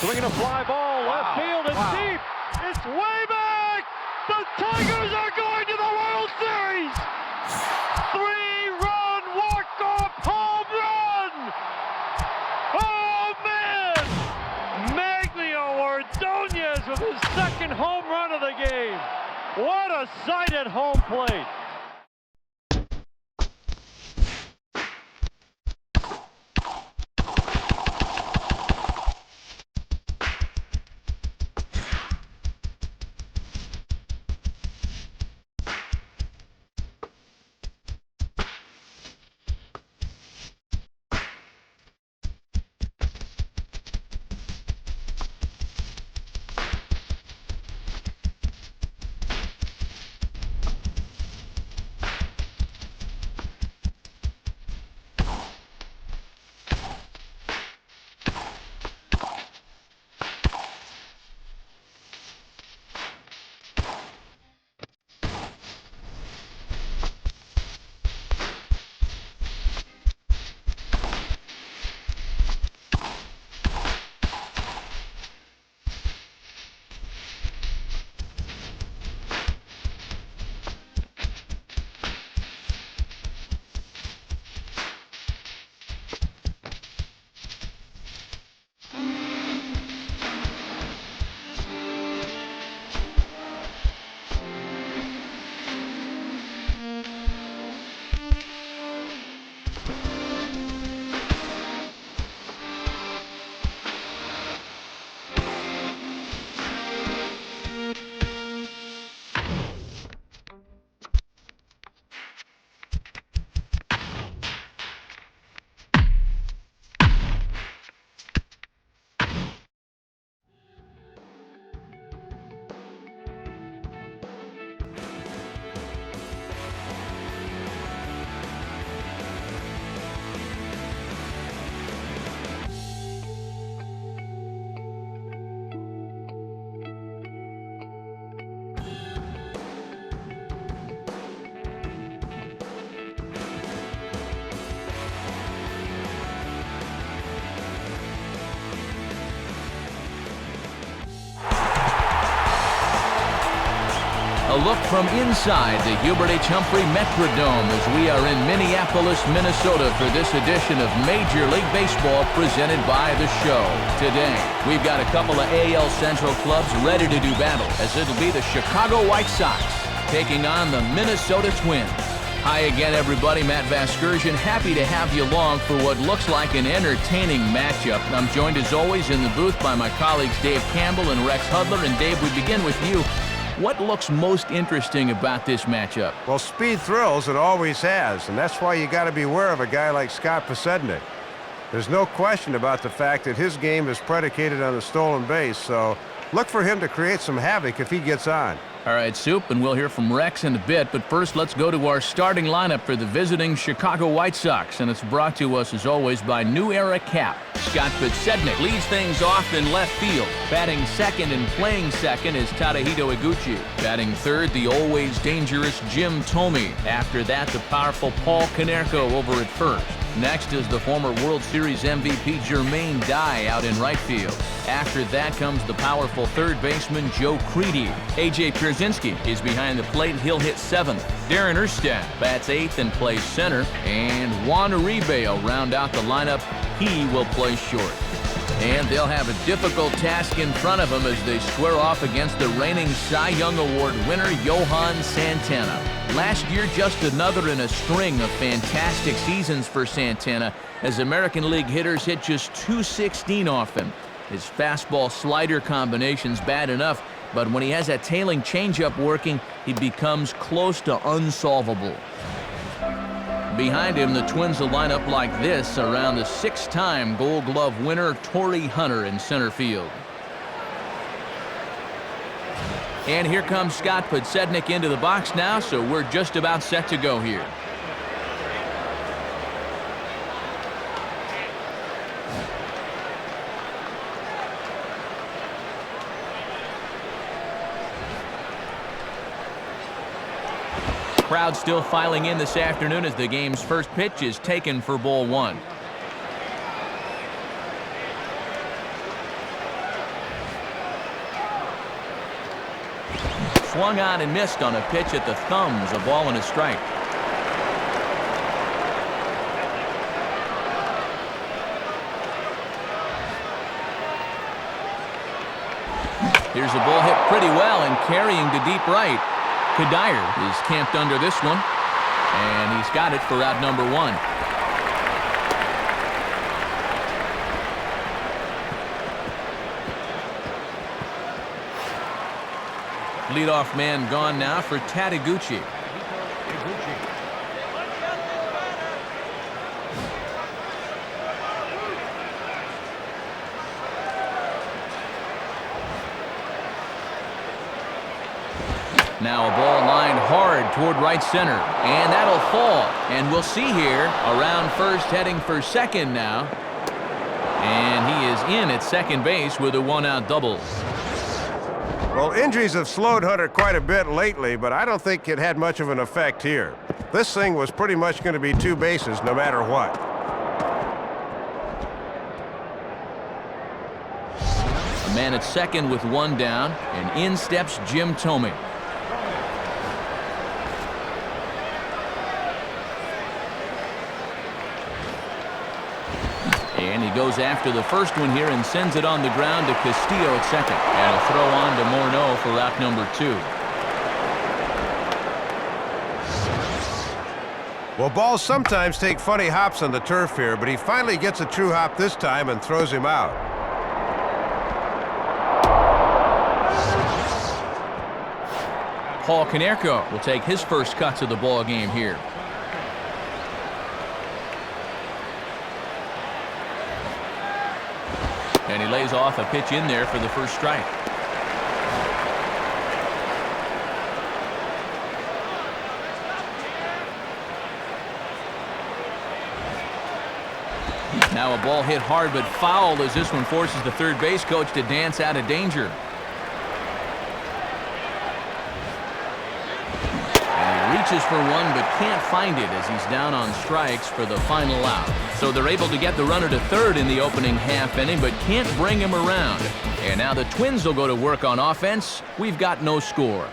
Swinging a fly ball, left field, it's deep. It's way back. The Tigers are going to the World Series. 3-run walk-off home run. Oh, man. Maglio Ordonez with his second home run of the game. What a sight at home plate. A look from inside the Hubert H. Humphrey Metrodome as we are in Minneapolis, Minnesota for this edition of Major League Baseball presented by The Show. Today, we've got a couple of AL Central clubs ready to do battle as it'll be the Chicago White Sox taking on the Minnesota Twins. Hi again, everybody. Matt Vasgersian, happy to have you along for what looks like an entertaining matchup. I'm joined as always in the booth by my colleagues Dave Campbell and Rex Hudler. And Dave, we begin with you. What looks most interesting about this matchup? Well, speed thrills, it always has, and that's why you got to be aware of a guy like Scott Podsednik. There's no question about the fact that his game is predicated on the stolen base, so look for him to create some havoc if he gets on. All right, Soup, and we'll hear from Rex in a bit, but first let's go to our starting lineup for the visiting Chicago White Sox, and it's brought to us, as always, by New Era Cap. Scott Podsednik leads things off in left field. Batting second and playing second is Tadahito Iguchi. Batting third, the always dangerous Jim Thome. After that, the powerful Paul Konerko over at first. Next is the former World Series MVP Jermaine Dye out in right field. After that comes the powerful third baseman Joe Crede. A.J. Pierzynski is behind the plate. He'll hit seventh. Darren Erstad bats eighth and plays center. And Juan Uribe will round out the lineup. He will play short. And they'll have a difficult task in front of them as they square off against the reigning Cy Young Award winner Johan Santana. Last year, just another in a string of fantastic seasons for Santana as American League hitters hit just .216 off him. His fastball-slider combination's bad enough, but when he has that tailing changeup working, he becomes close to unsolvable. Behind him, the Twins will line up like this around the six-time Gold Glove winner Torrey Hunter in center field. And here comes Scott Podsednik into the box now, so we're just about set to go here. Crowd still filing in this afternoon as the game's first pitch is taken for ball one. swung on and missed on a pitch at the thumbs, a ball and a strike. Here's a ball hit pretty well and carrying to deep right. Kadire is camped under this one, and he's got it for out number 1. Leadoff man gone now for Tadeguchi. Now a ball lined hard toward right center, and that'll fall. And we'll see here, around first heading for second now. And he is in at second base with a one-out double. Well, injuries have slowed Hunter quite a bit lately, but I don't think it had much of an effect here. This thing was pretty much going to be 2 bases no matter what. A man at second with 1 down, and in steps Jim Thome. And he goes after the first one here and sends it on the ground to Castillo at second. And a throw on to Morneau for out number 2. Well, balls sometimes take funny hops on the turf here, but he finally gets a true hop this time and throws him out. Paul Konerko will take his first cuts of the ball game here. And he lays off a pitch in there for the first strike. Now a ball hit hard but foul as this one forces the third base coach to dance out of danger. Reaches for one but can't find it as he's down on strikes for the final out. So they're able to get the runner to third in the opening half inning but can't bring him around. And now the Twins will go to work on offense. We've got no score.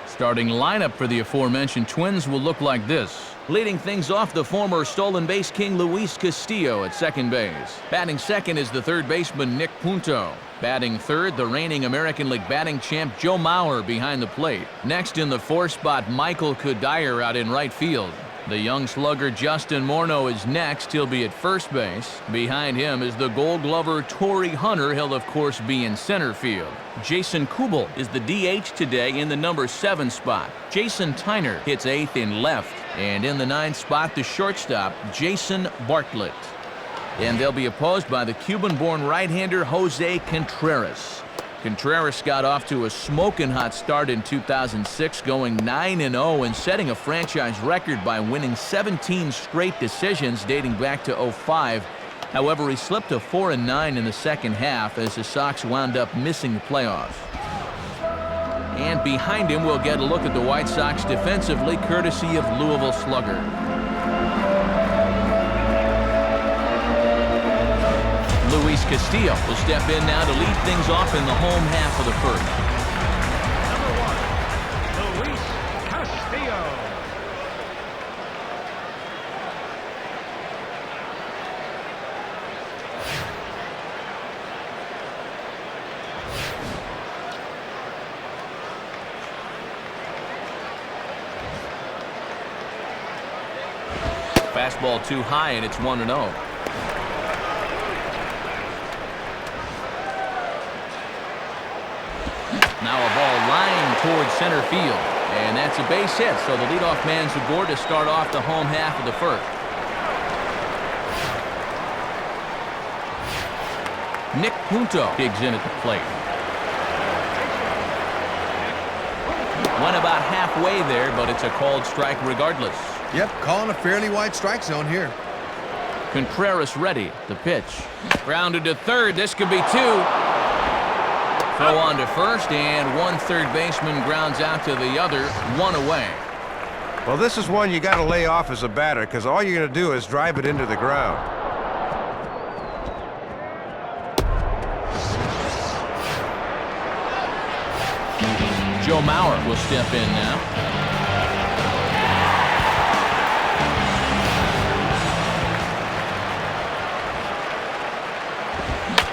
Starting lineup for the aforementioned Twins will look like this. Leading things off, the former stolen base king Luis Castillo at second base. Batting second is the third baseman Nick Punto. Batting third, the reigning American League batting champ Joe Mauer behind the plate. Next in the 4th spot, Michael Kadire out in right field. The young slugger Justin Morneau is next. He'll be at first base. Behind him is the Gold Glover Torrey Hunter. He'll, of course, be in center field. Jason Kubel is the DH today in the number 7 spot. Jason Tyner hits 8th in left. And in the 9th spot, the shortstop, Jason Bartlett. And they'll be opposed by the Cuban-born right-hander Jose Contreras. Contreras got off to a smoking hot start in 2006, going 9-0 and setting a franchise record by winning 17 straight decisions dating back to 2005. However, he slipped to 4-9 in the second half as the Sox wound up missing the playoffs. And behind him, we'll get a look at the White Sox defensively, courtesy of Louisville slugger. Luis Castillo will step in now to lead things off in the home half of the first. Number 1, Luis Castillo. Fastball too high, and it's 1-0. Now a ball lined towards center field, and that's a base hit, so the leadoff man's aboard to start off the home half of the first. Nick Punto digs in at the plate. Went about halfway there, but it's a called strike regardless. Yep, calling a fairly wide strike zone here. Contreras ready. The pitch. Grounded to third. This could be 2. Throw on to first, and one third baseman grounds out to the other, 1 away. Well, this is one you got to lay off as a batter because all you're going to do is drive it into the ground. Joe Joe Mauer will step in now.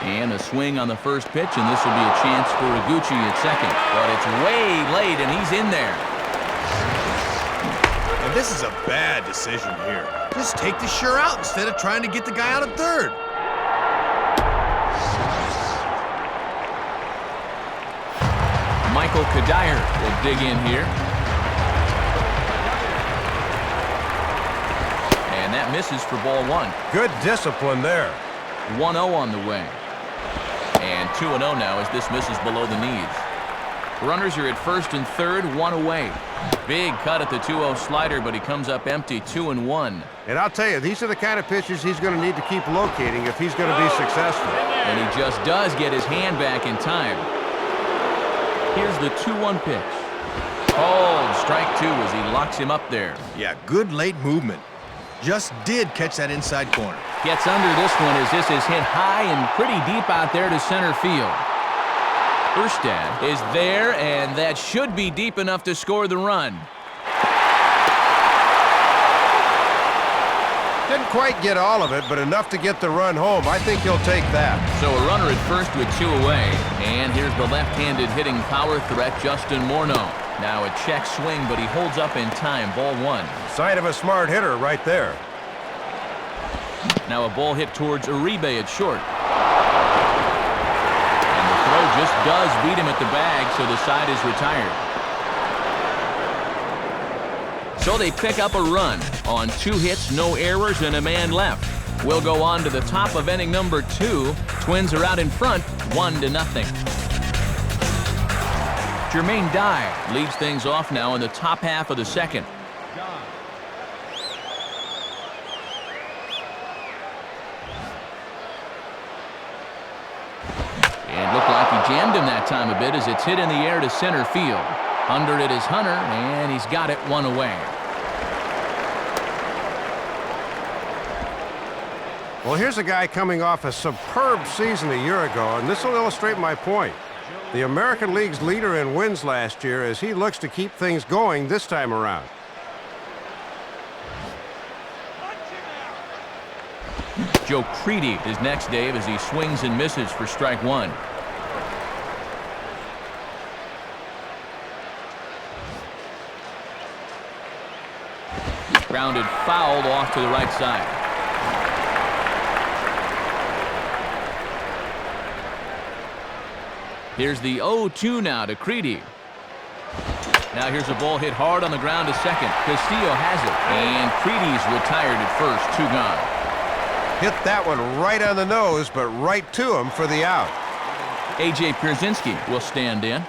And a swing on the first pitch, and this will be a chance for Iguchi at second. But it's way late, and he's in there. And this is a bad decision here. Just take the sure out instead of trying to get the guy out of third. Michael Kadire will dig in here. And that misses for ball one. Good discipline there. 1-0 on the way. And 2-0 now as this misses below the knees. Runners are at first and third, one away. Big cut at the 2-0 slider, but he comes up empty, 2-1. And I'll tell you, these are the kind of pitches he's going to need to keep locating if he's going to be successful. And he just does get his hand back in time. Here's the 2-1 pitch. Called strike two as he locks him up there. Yeah, good late movement. Just did catch that inside corner. Gets under this one as this is hit high and pretty deep out there to center field. Erstad is there, and that should be deep enough to score the run. Didn't quite get all of it, but enough to get the run home. I think he'll take that. So a runner at first with two away. And here's the left-handed hitting power threat, Justin Morneau. Now a check swing, but he holds up in time. Ball one. Sign of a smart hitter right there. Now a ball hit towards Uribe at short. And the throw just does beat him at the bag, so the side is retired. So they pick up a run on 2 hits, no errors, and a man left. We'll go on to the top of inning number 2. Twins are out in front, 1-0. Jermaine Dye leads things off now in the top half of the second. And looked like he jammed him that time a bit as it's hit in the air to center field. Under it is Hunter, and he's got it one away. Well, here's a guy coming off a superb season a year ago, and this will illustrate my point. The American League's leader in wins last year as he looks to keep things going this time around. Joe Creedy is next, Dave, as he swings and misses for strike one. Grounded fouled off to the right side. Here's the 0-2 now to Creedy. Now here's a ball hit hard on the ground to second. Castillo has it, and Creedy's retired at first, 2 gone. Hit that one right on the nose, but right to him for the out. A.J. Pierzynski will stand in.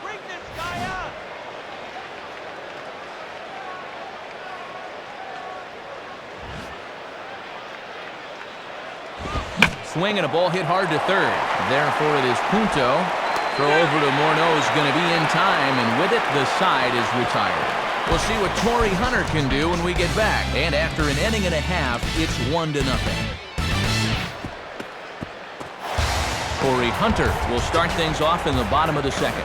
Bring this guy up! Swing and a ball hit hard to third. Therefore, it is Punto. Throw over to Morneau is going to be in time, and with it, the side is retired. We'll see what Torrey Hunter can do when we get back. And after an inning and a half, it's 1-0. Torrey Hunter will start things off in the bottom of the second.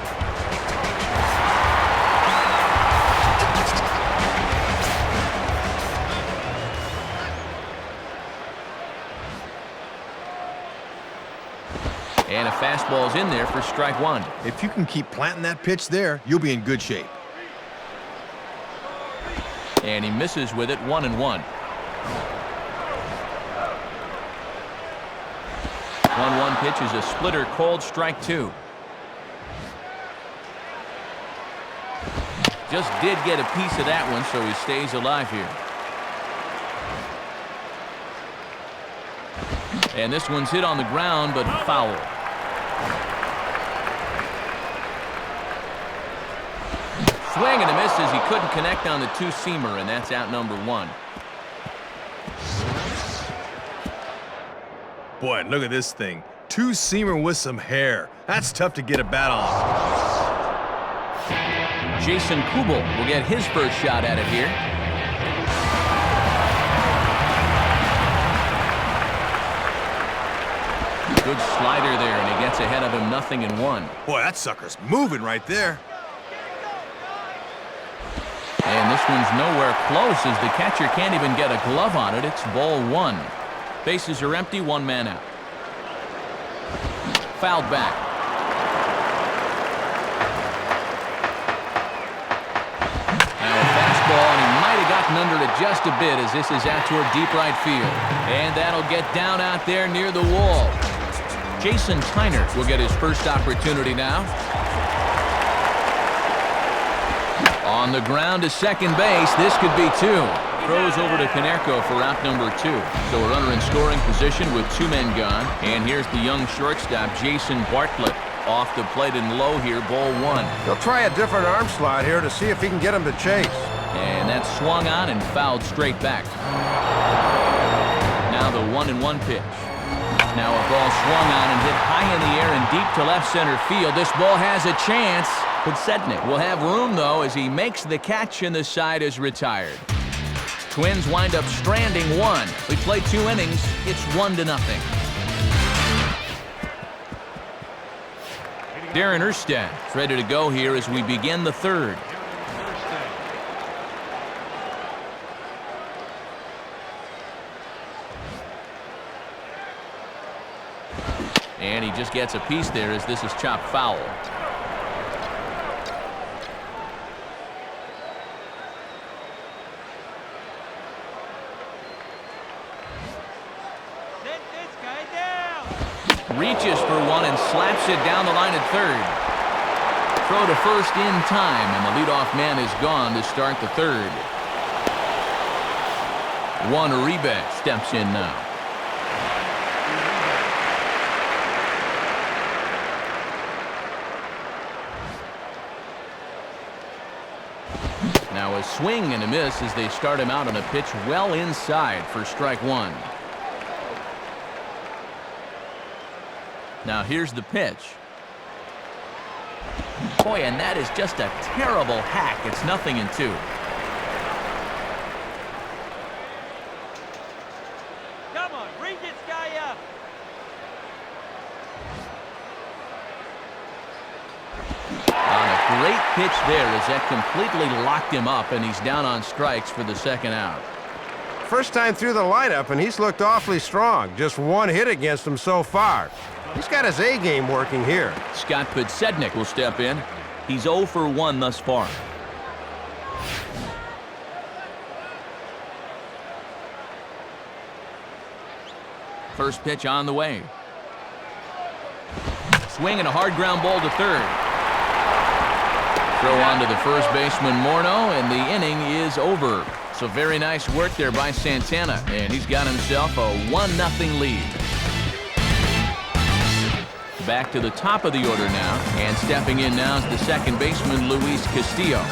And a fastball's in there for strike one. If you can keep planting that pitch there, you'll be in good shape. And he misses with it, 1-1. 1-1 pitch is a splitter called strike two. Just did get a piece of that one, so he stays alive here. And this one's hit on the ground, but foul. Swing and a miss as he couldn't connect on the two-seamer, and that's out number 1. Boy, look at this thing. Two-seamer with some hair. That's tough to get a bat on. Jason Kubel will get his first shot at it here. Good Good slider there, and he gets ahead of him 0-1. Boy, that sucker's moving right there. And this one's nowhere close as the catcher can't even get a glove on it. It's ball 1. Bases are empty, 1 man out. Fouled back. Now a fastball, and he might have gotten under it just a bit as this is out toward deep right field. And that'll get down out there near the wall. Jason Tyner will get his first opportunity now. On the ground to second base, this could be 2. Throws over to Konerko for out number 2. So a runner in scoring position with 2 men gone. And here's the young shortstop, Jason Bartlett. Off the plate and low here, ball 1. He'll try a different arm slot here to see if he can get him to chase. And that's swung on and fouled straight back. Now the 1-1 pitch. Now a ball swung on and hit high in the air and deep to left center field. This ball has a chance. Podsednik will have room, though, as he makes the catch and the side is retired. Twins wind up stranding 1. We play 2 innings. It's 1-0. Darren Erstad is ready to go here as we begin the 3rd. And he just gets a piece there as this is chopped foul. Reaches for one and slaps it down the line at 3rd. Throw to first in time, and the leadoff man is gone to start the 3rd. Juan Uribe steps in now. Now a swing and a miss as they start him out on a pitch well inside for strike 1. Now here's the pitch. Boy, and that is just a terrible hack. It's 0-2. Come on, bring this guy up. On a great pitch there as that completely locked him up, and he's down on strikes for the 2nd out. First time through the lineup, and he's looked awfully strong. Just 1 hit against him so far. He's got his A game working here. Scott Podsednik will step in. He's 0 for 1 thus far. First pitch on the way. Swing and a hard ground ball to 3rd. Throw on to the first baseman, Morneau, and the inning is over. So very nice work there by Santana, and he's got himself a 1-0 lead. Back to the top of the order now, and stepping in now is the second baseman, Luis Castillo.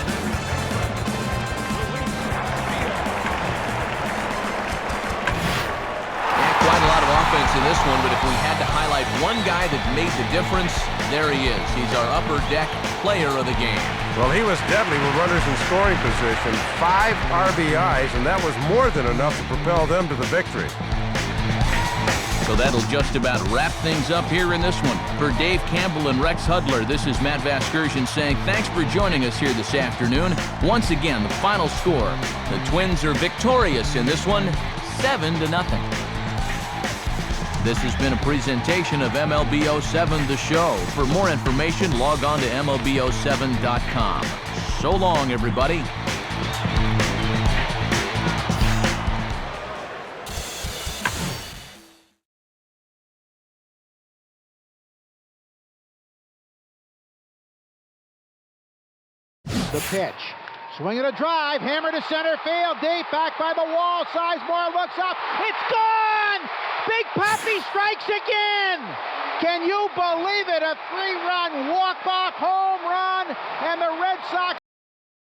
Quite a lot of offense in this one, but if we had to highlight one guy that made the difference, there he is. He's our upper deck player of the game. Well, he was deadly with runners in scoring position. 5 RBIs, and that was more than enough to propel them to the victory. So that'll just about wrap things up here in this one. For Dave Campbell and Rex Hudler, this is Matt Vasgersian saying thanks for joining us here this afternoon. Once again, the final score. The Twins are victorious in this one, 7-0. This has been a presentation of MLB 07 The Show. For more information, log on to MLB07.com. So long, everybody. The pitch. Swing and a drive. Hammer to center field. Deep. Back by the wall. Sizemore looks up. It's gone! Big Papi strikes again! Can you believe it? A 3-run walk-off home run, and the Red Sox